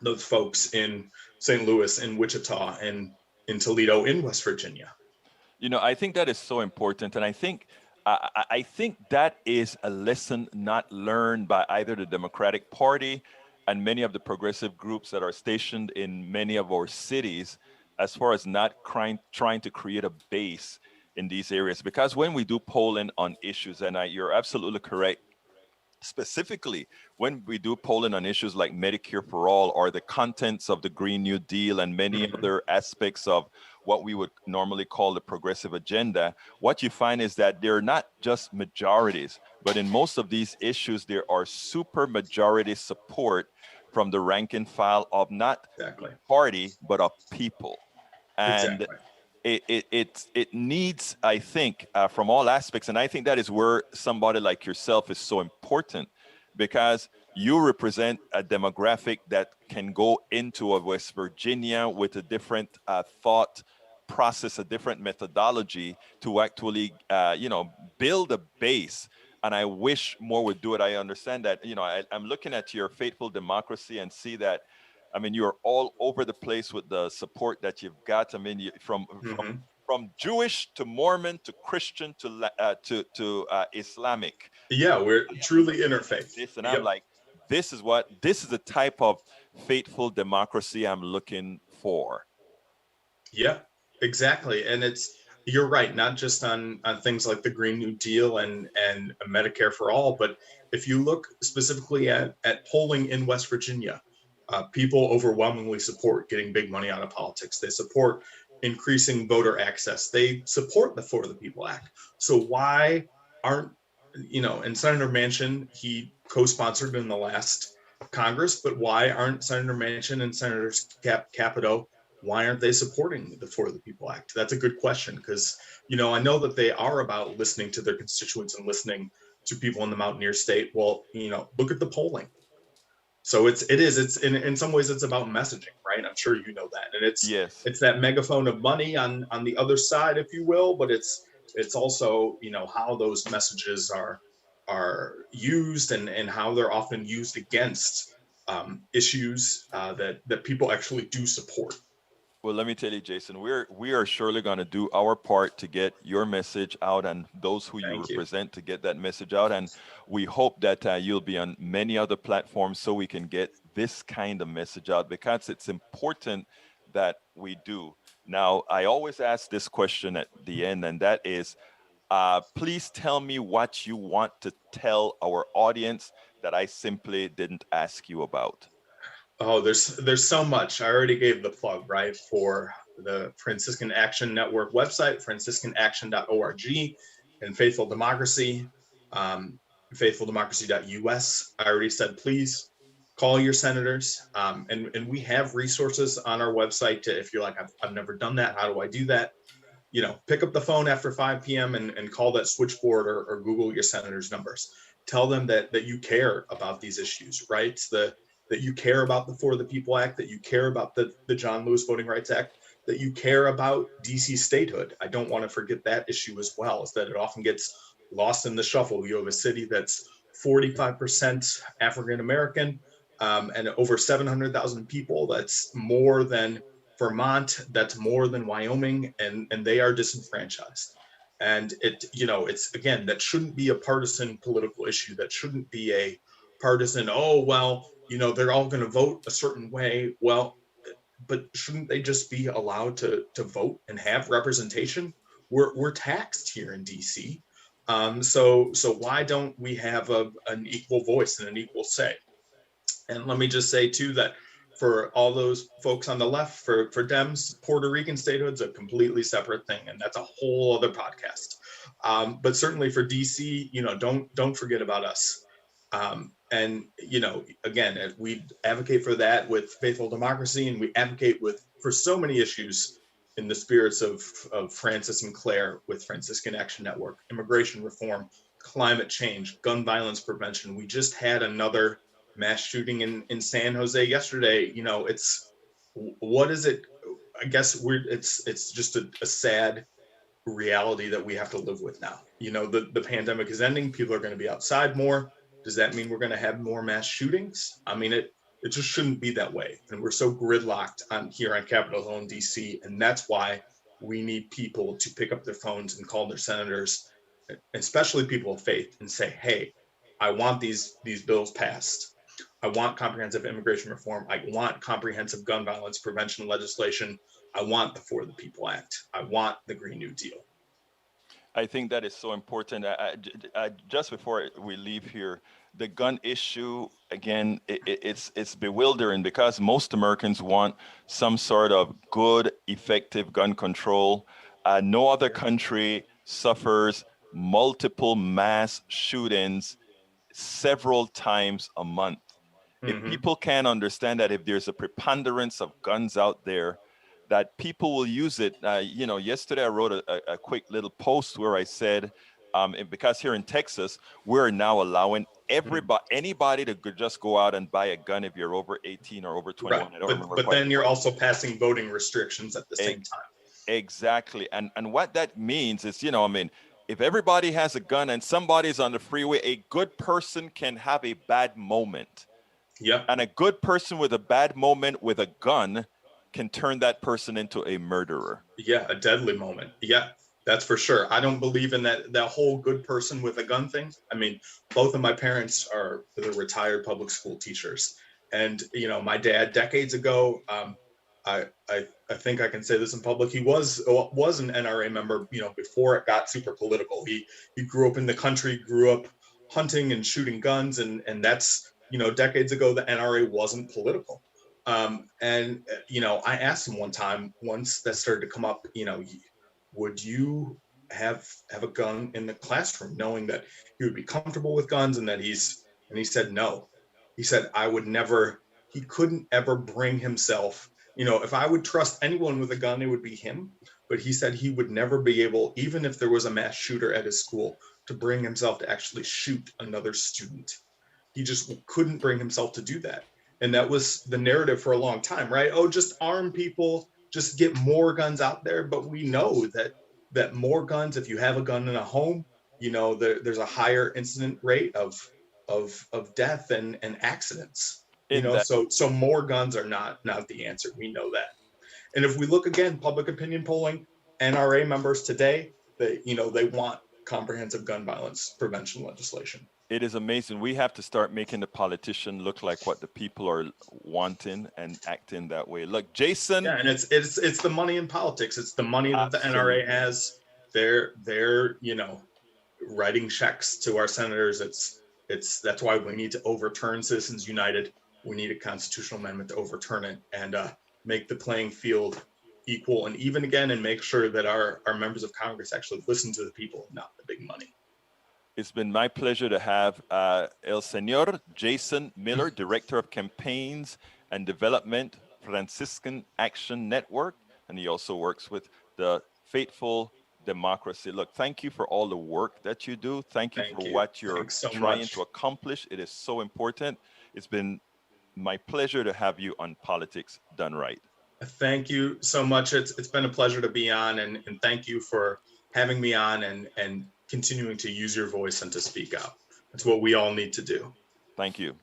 Speaker 8: those folks in St. Louis, in Wichita, and in Toledo, in West Virginia.
Speaker 1: I think that is so important, and I think that is a lesson not learned by either the Democratic Party and many of the progressive groups that are stationed in many of our cities, as far as not trying to create a base in these areas. Because when we do polling on issues, and you're absolutely correct, specifically when we do polling on issues like Medicare for all or the contents of the Green New Deal and many other aspects of what we would normally call the progressive agenda, what you find is that they're not just majorities, but in most of these issues, there are super majority support from the rank and file of not
Speaker 8: Exactly.
Speaker 1: party, but of people. And
Speaker 8: Exactly.
Speaker 1: it needs, I think, from all aspects, and I think that is where somebody like yourself is so important, because you represent a demographic that can go into a West Virginia with a different thought process, a different methodology to actually, build a base. And I wish more would do it. I understand that, I'm looking at your Faithful Democracy and see that, I mean, you're all over the place with the support that you've got. I mean, from Jewish to Mormon to Christian to Islamic.
Speaker 8: Yeah, we're truly interfaith.
Speaker 1: This and I'm
Speaker 8: Yep.
Speaker 1: like, this is the type of faithful democracy I'm looking for.
Speaker 8: Yeah, exactly. And you're right, not just on things like the Green New Deal and Medicare for all, but if you look specifically at polling in West Virginia, people overwhelmingly support getting big money out of politics. They support increasing voter access. They support the For the People Act. So why aren't, and Senator Manchin, he co-sponsored in the last Congress, but why aren't Senator Manchin and Senator Capito, why aren't they supporting the For the People Act? That's a good question, because I know that they are about listening to their constituents and listening to people in the Mountaineer State. Well, look at the polling. So it's in some ways it's about messaging, right? I'm sure you know that, and
Speaker 1: Yes.
Speaker 8: it's that megaphone of money on the other side, if you will, but it's also how those messages are used and how they're often used against issues that people actually do support.
Speaker 1: Well, let me tell you, Jason, we are surely going to do our part to get your message out and those who you
Speaker 8: Thank you.
Speaker 1: represent to get that message out. And we hope that you'll be on many other platforms so we can get this kind of message out, because it's important that we do. Now, I always ask this question at the end, and that is, please tell me what you want to tell our audience that I simply didn't ask you about.
Speaker 8: Oh, there's so much. I already gave the plug, right, for the Franciscan Action Network website, franciscanaction.org, and Faithful Democracy, faithfuldemocracy.us. I already said, please call your senators. And we have resources on our website if you're like, I've never done that. How do I do that? Pick up the phone after 5 p.m. and call that switchboard or Google your senator's numbers. Tell them that you care about these issues, right? That you care about the For the People Act, that you care about the John Lewis Voting Rights Act, that you care about DC statehood. I don't want to forget that issue as well, is that it often gets lost in the shuffle. You have a city that's 45% African American and over 700,000 people. That's more than Vermont, that's more than Wyoming, and they are disenfranchised. And it's again, that shouldn't be a partisan political issue. That shouldn't be a partisan, oh, well, they're all going to vote a certain way. Well, but shouldn't they just be allowed to vote and have representation? We're taxed here in DC. So why don't we have an equal voice and an equal say? And let me just say too that for all those folks on the left, for Dems, Puerto Rican statehood's a completely separate thing, and that's a whole other podcast. But certainly for DC, don't forget about us. And again, we advocate for that with Faithful Democracy, and we advocate for so many issues in the spirits of Francis and Claire with Franciscan Action Network, immigration reform, climate change, gun violence prevention. We just had another mass shooting in San Jose yesterday. What is it? I guess it's just a sad reality that we have to live with now. The pandemic is ending. People are going to be outside more. Does that mean we're going to have more mass shootings? I mean, it just shouldn't be that way. And we're so gridlocked here on Capitol Hill in DC. And that's why we need people to pick up their phones and call their senators, especially people of faith, and say, hey, I want these bills passed. I want comprehensive immigration reform. I want comprehensive gun violence prevention legislation. I want the For the People Act. I want the Green New Deal.
Speaker 1: I think that is so important. Just before we leave here, the gun issue again, it's bewildering because most Americans want some sort of good, effective gun control. No other country suffers multiple mass shootings several times a month. If
Speaker 8: Hmm.
Speaker 1: people can't understand that if there's a preponderance of guns out there, that people will use it. Yesterday I wrote a quick little post where I said, because here in Texas, we're now allowing anybody to just go out and buy a gun if you're over 18 or over
Speaker 8: Right.
Speaker 1: 21. I don't
Speaker 8: But
Speaker 1: remember
Speaker 8: but
Speaker 1: quite.
Speaker 8: then you're also passing voting restrictions at the same time.
Speaker 1: Exactly. And what that means is, if everybody has a gun and somebody's on the freeway, a good person can have a bad moment.
Speaker 8: Yep.
Speaker 1: And a good person with a bad moment with a gun can turn that person into a murderer.
Speaker 8: Yeah, a deadly moment. Yeah, that's for sure. I don't believe in that whole good person with a gun thing. I mean, both of my parents are the retired public school teachers, and my dad decades ago, I think I can say this in public. He was an NRA member, before it got super political. He grew up in the country, grew up hunting and shooting guns, and that's decades ago the NRA wasn't political. And I asked him one time, once that started to come up, would you have a gun in the classroom, knowing that he would be comfortable with guns and and he said no. He said I would never. He couldn't ever bring himself. If I would trust anyone with a gun, it would be him. But he said he would never be able, even if there was a mass shooter at his school, to bring himself to actually shoot another student. He just couldn't bring himself to do that. And that was the narrative for a long time, right? Oh, just arm people, just get more guns out there. But we know that more guns, if you have a gun in a home, there's a higher incident rate of death and accidents.
Speaker 1: In that,
Speaker 8: So more guns are not the answer. We know that. And if we look again, public opinion polling, NRA members today, they want comprehensive gun violence prevention legislation.
Speaker 1: it is amazing. We have to start making the politician look like what the people are wanting and acting that way. Look, Jason.
Speaker 8: Yeah, and it's the money in politics. It's the money that the
Speaker 1: Absolutely.
Speaker 8: NRA has. They're writing checks to our senators. That's why we need to overturn Citizens United. We need a constitutional amendment to overturn it and make the playing field equal and even again, and make sure that our members of Congress actually listen to the people, not the big money.
Speaker 1: It's been my pleasure to have El Señor Jason Miller, Director of Campaigns and Development, Franciscan Action Network, and he also works with the Faithful Democracy. Look, thank you for all the work that you do. Thank you for what you're
Speaker 8: Thanks so
Speaker 1: trying
Speaker 8: much.
Speaker 1: to accomplish. It is so important. It's been my pleasure to have you on Politics Done Right.
Speaker 8: Thank you so much. It's been a pleasure to be on, and thank you for having me on and continuing to use your voice and to speak out. That's what we all need to do.
Speaker 1: Thank you.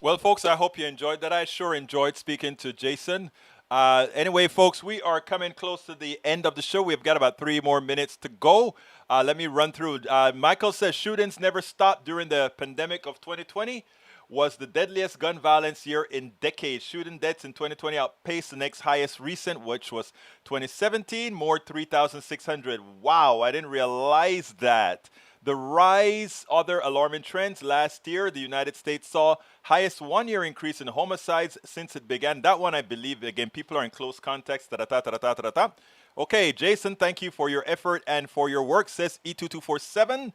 Speaker 1: Well, folks, I hope you enjoyed that. I sure enjoyed speaking to Jason. Anyway, folks, we are coming close to the end of the show. We've got about 3 more minutes to go. Let me run through. Michael says shootings never stopped during the pandemic of 2020. Was the deadliest gun violence year in decades. Shooting deaths in 2020 outpaced the next highest recent, which was 2017, more 3,600. Wow, I didn't realize that. The rise, other alarming trends. Last year, the United States saw highest one-year increase in homicides since it began. That one, I believe, again, people are in close context. Ta-ta-ta-ta-ta-ta. Okay, Jason, thank you for your effort and for your work, says E2247.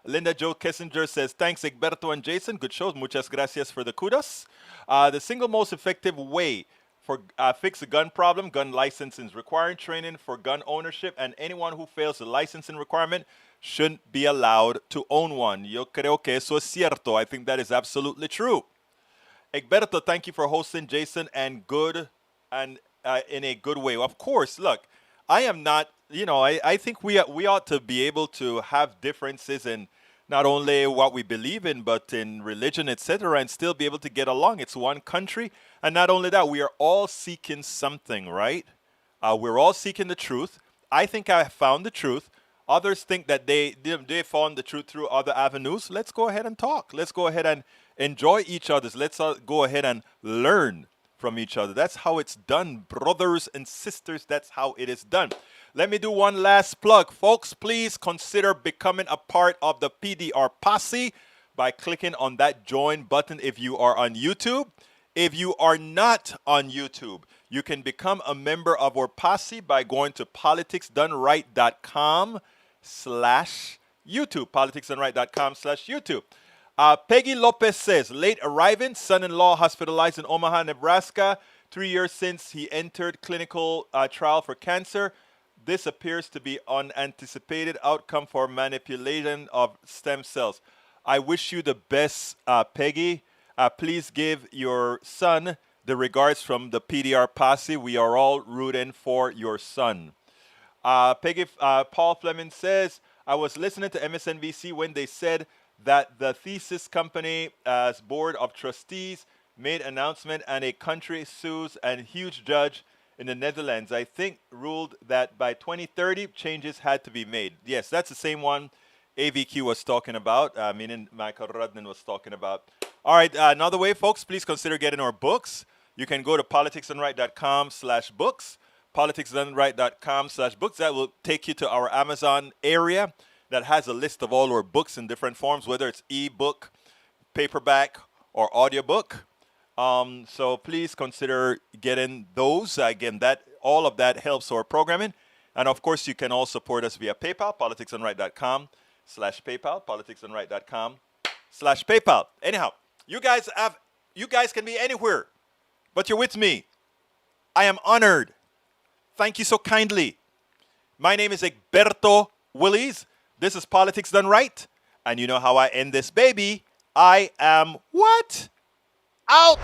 Speaker 1: Linda Jo Kissinger says, thanks, Egberto and Jason. Good shows. Muchas gracias for the kudos. The single most effective way for fix the gun problem, gun licensing, requiring training for gun ownership, and anyone who fails the licensing requirement shouldn't be allowed to own one. Yo creo que eso es cierto. I think that is absolutely true. Egberto, thank you for hosting Jason and good and in a good way. Of course, look, I am not, I think we ought to be able to have differences in not only what we believe in, but in religion, etc., and still be able to get along. It's one country. And not only that, we are all seeking something, right? We're all seeking the truth. I think I have found the truth. Others think that they found the truth through other avenues. Let's go ahead and talk. Let's go ahead and enjoy each other's. Let's go ahead and learn from each other. That's how it's done, brothers and sisters. That's how it is done. Let me do one last plug. Folks, please consider becoming a part of the PDR posse. by clicking on that join button if you are on YouTube. If you are not on YouTube, you can become a member of our posse by going to politicsdoneright.com/YouTube. politicsdoneright.com/YouTube. Peggy Lopez says, late arriving, son-in-law hospitalized in Omaha, Nebraska, 3 years since he entered clinical trial for cancer. This appears to be unanticipated outcome for manipulation of stem cells. I wish you the best, Peggy. Please give your son the regards from the PDR posse. We are all rooting for your son. Paul Fleming says, I was listening to MSNBC when they said that the thesis company as board of trustees made announcement and a country sues and huge judge in the Netherlands, I think, ruled that by 2030 changes had to be made. Yes, that's the same one AVQ was talking about, meaning Michael Rudnan was talking about. All right, another way, folks, please consider getting our books. You can go to politicsdoneright.com/books, politicsdoneright.com/books. That will take you to our Amazon area that has a list of all our books in different forms, whether it's ebook, paperback, or audiobook. So please consider getting those. Again, all of that helps our programming. And of course, you can all support us via PayPal, politicsdoneright.com/PayPal, politicsdoneright.com/PayPal. Anyhow, you guys can be anywhere, but you're with me. I am honored. Thank you so kindly. My name is Egberto Willies. This is Politics Done Right. And you know how I end this baby. I am what? Out!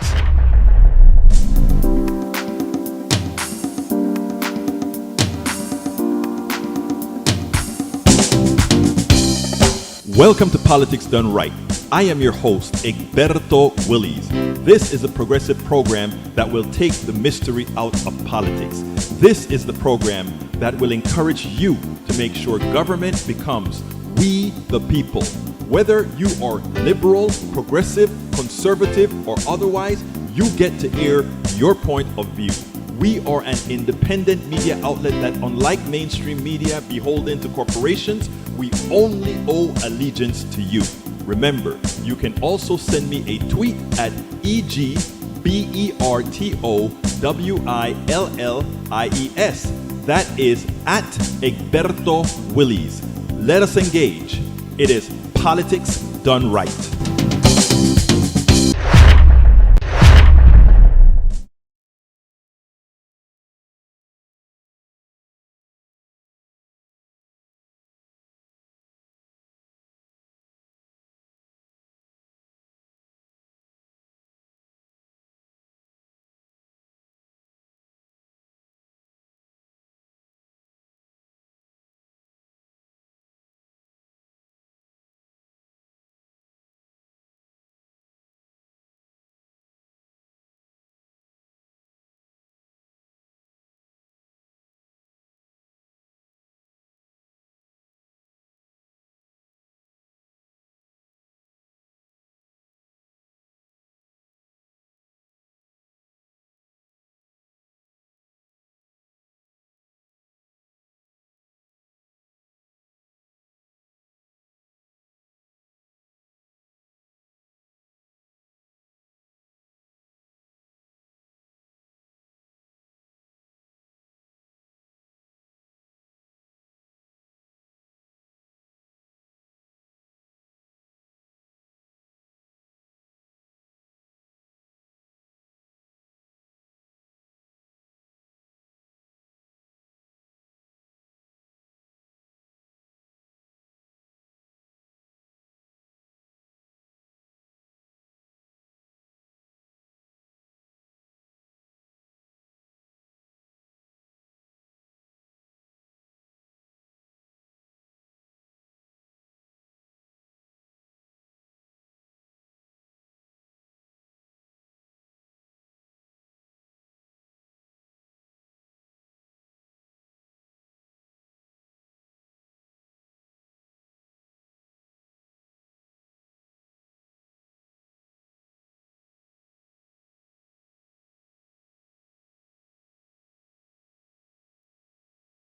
Speaker 1: Welcome to Politics Done Right. I am your host, Egberto Willies. This is a progressive program that will take the mystery out of politics. This is the program that will encourage you to make sure government becomes we the people. Whether you are liberal, progressive, conservative, or otherwise, you get to air your point of view. We are an independent media outlet that, unlike mainstream media beholden to corporations, we only owe allegiance to you. Remember, you can also send me a tweet at EGBERTOWILLIES. That is at Egberto Willies. Let us engage. It is Politics Done Right.